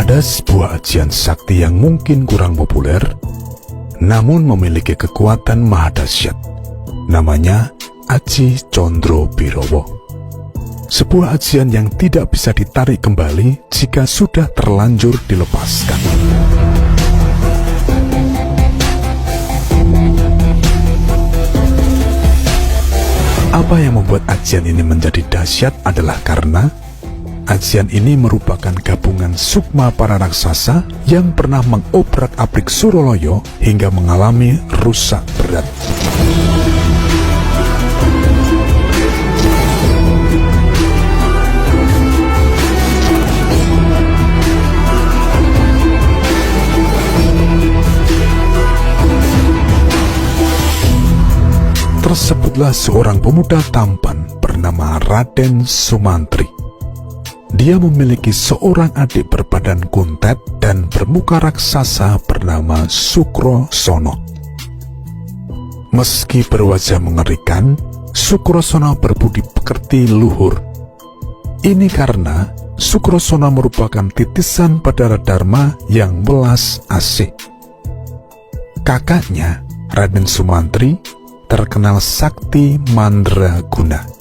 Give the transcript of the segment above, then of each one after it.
Ada sebuah ajian sakti yang mungkin kurang populer, namun memiliki kekuatan mahadahsyat. Namanya Aji Condro Birowo. Sebuah ajian yang tidak bisa ditarik kembali jika sudah terlanjur dilepaskan. Apa yang membuat ajian ini menjadi dahsyat adalah karena ajian ini merupakan gabungan sukma para raksasa yang pernah mengobrak-abrik Suroloyo hingga mengalami rusak berat. Tersebutlah seorang pemuda tampan bernama Raden Sumantri. Dia memiliki seorang adik berbadan kuntet dan bermuka raksasa bernama Sukrosono. Meski berwajah mengerikan, Sukrosono berbudi pekerti luhur. Ini karena Sukrosono merupakan titisan Bathara Dharma yang welas asih. Kakaknya, Raden Sumantri, terkenal sakti mandraguna.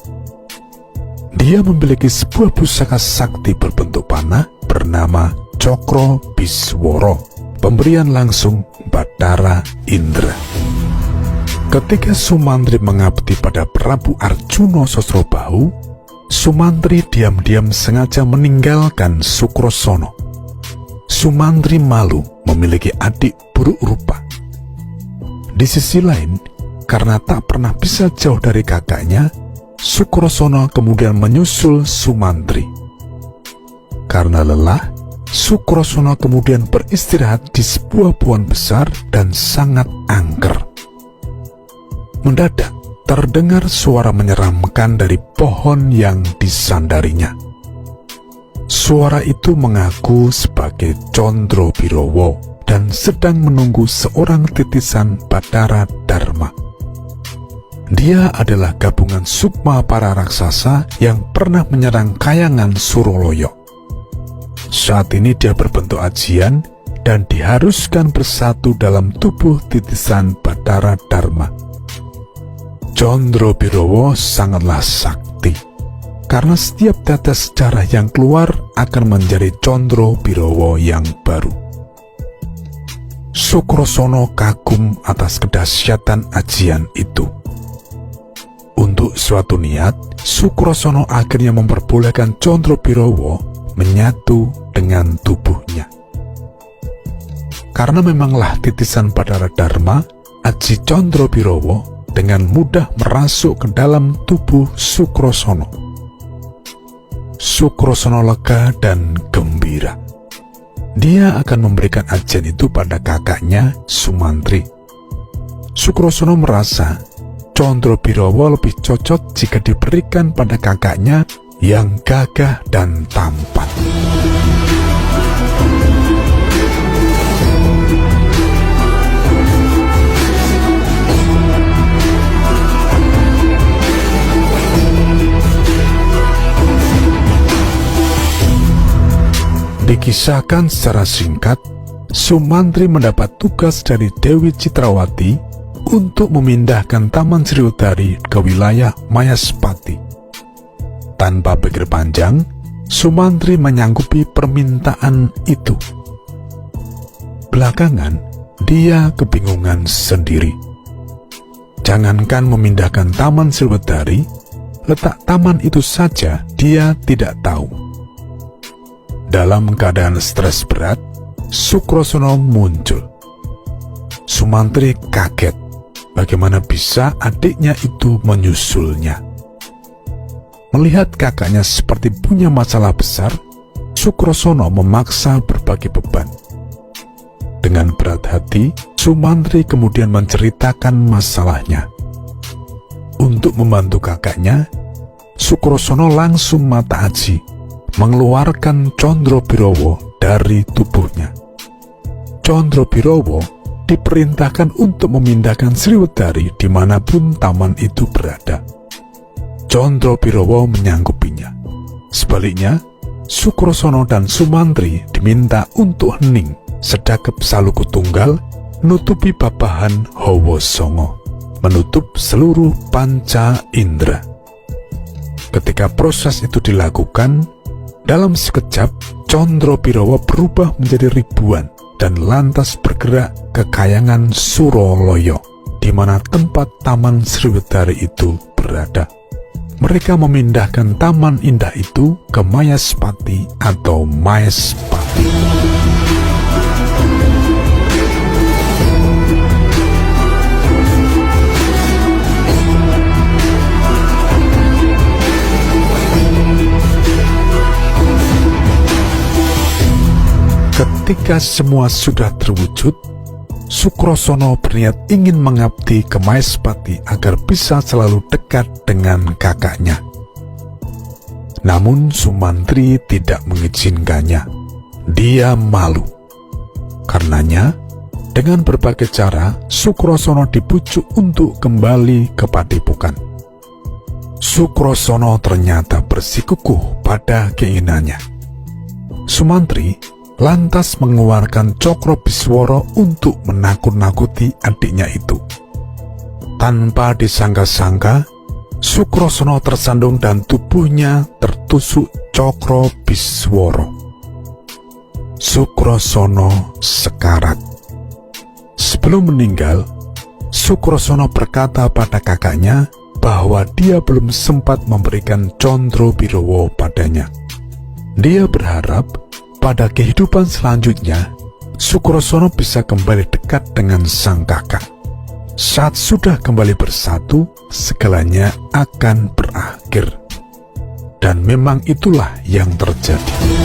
Dia memiliki sebuah pusaka sakti berbentuk panah bernama Cokro Bisworo, pemberian langsung Bathara Indra. Ketika Sumantri mengabdi pada Prabu Arjuna Sosrobahu, Sumantri diam-diam sengaja meninggalkan Sukrosono. Sumantri malu memiliki adik buruk rupa. Di sisi lain, karena tak pernah bisa jauh dari kakaknya, Sukrosono kemudian menyusul Sumantri. Karena lelah, Sukrosono kemudian beristirahat di sebuah pohon besar dan sangat angker. Mendadak, terdengar suara menyeramkan dari pohon yang disandarinya. Suara itu mengaku sebagai Condro Birowo dan sedang menunggu seorang titisan Bathara Dharma. Dia adalah gabungan sukma para raksasa yang pernah menyerang Kayangan Suroloyo. Saat ini dia berbentuk ajian dan diharuskan bersatu dalam tubuh titisan Bathara Dharma. Condro Birowo sangatlah sakti, karena setiap tetes darah yang keluar akan menjadi Condro Birowo yang baru. Sukrosono kagum atas kedahsyatan ajian itu. Untuk suatu niat, Sukrosono akhirnya memperbolehkan Condro Birowo menyatu dengan tubuhnya. Karena memanglah titisan Bathara Dharma, Aji Condro Birowo dengan mudah merasuk ke dalam tubuh Sukrosono. Sukrosono lega dan gembira. Dia akan memberikan ajian itu pada kakaknya Sumantri. Sukrosono merasa Condro Birowo lebih cocok jika diberikan pada kakaknya yang gagah dan tampan. Dikisahkan secara singkat, Sumantri mendapat tugas dari Dewi Citrawati untuk memindahkan Taman Sriwedari ke wilayah Mayaspati. Tanpa pikir panjang, Sumantri menyanggupi permintaan itu. Belakangan, dia kebingungan sendiri. Jangankan memindahkan Taman Sriwedari, letak taman itu saja dia tidak tahu. Dalam keadaan stres berat, Sukrosono muncul. Sumantri kaget. Bagaimana bisa adiknya itu menyusulnya? Melihat kakaknya seperti punya masalah besar, Sukrosono memaksa berbagi beban. Dengan berat hati, Sumantri kemudian menceritakan masalahnya. Untuk membantu kakaknya, Sukrosono langsung mata aji, mengeluarkan Condro Birowo dari tubuhnya. Condro Birowo diperintahkan untuk memindahkan Sriwedari dimanapun taman itu berada. Condro Birowo menyanggupinya. Sebaliknya, Sukrosono dan Sumantri diminta untuk hening sedakep Saluku Tunggal nutupi babahan Hawa Sanga, menutup seluruh panca indera. Ketika proses itu dilakukan, dalam sekejap Condro Birowo berubah menjadi ribuan dan lantas bergerak ke Kayangan Suroloyo, di mana tempat Taman Sriwedari itu berada. Mereka memindahkan taman indah itu ke Mayaspati atau Maespati. Ketika semua sudah terwujud, Sukrosono berniat ingin mengabdi ke Maespati agar bisa selalu dekat dengan kakaknya. Namun Sumantri tidak mengizinkannya. Dia malu. Karenanya, dengan berbagai cara, Sukrosono dibujuk untuk kembali ke Padepokan. Sukrosono ternyata bersikukuh pada keinginannya. Sumantri lantas mengeluarkan Cokro Bisworo untuk menakut-nakuti adiknya itu. Tanpa disangka-sangka, Sukrosono tersandung dan tubuhnya tertusuk Cokro Bisworo. Sukrosono sekarat. Sebelum meninggal, Sukrosono berkata pada kakaknya bahwa dia belum sempat memberikan Condro Birowo padanya. Dia berharap pada kehidupan selanjutnya, Sukrosono bisa kembali dekat dengan sang kakak. Saat sudah kembali bersatu, segalanya akan berakhir. Dan memang itulah yang terjadi.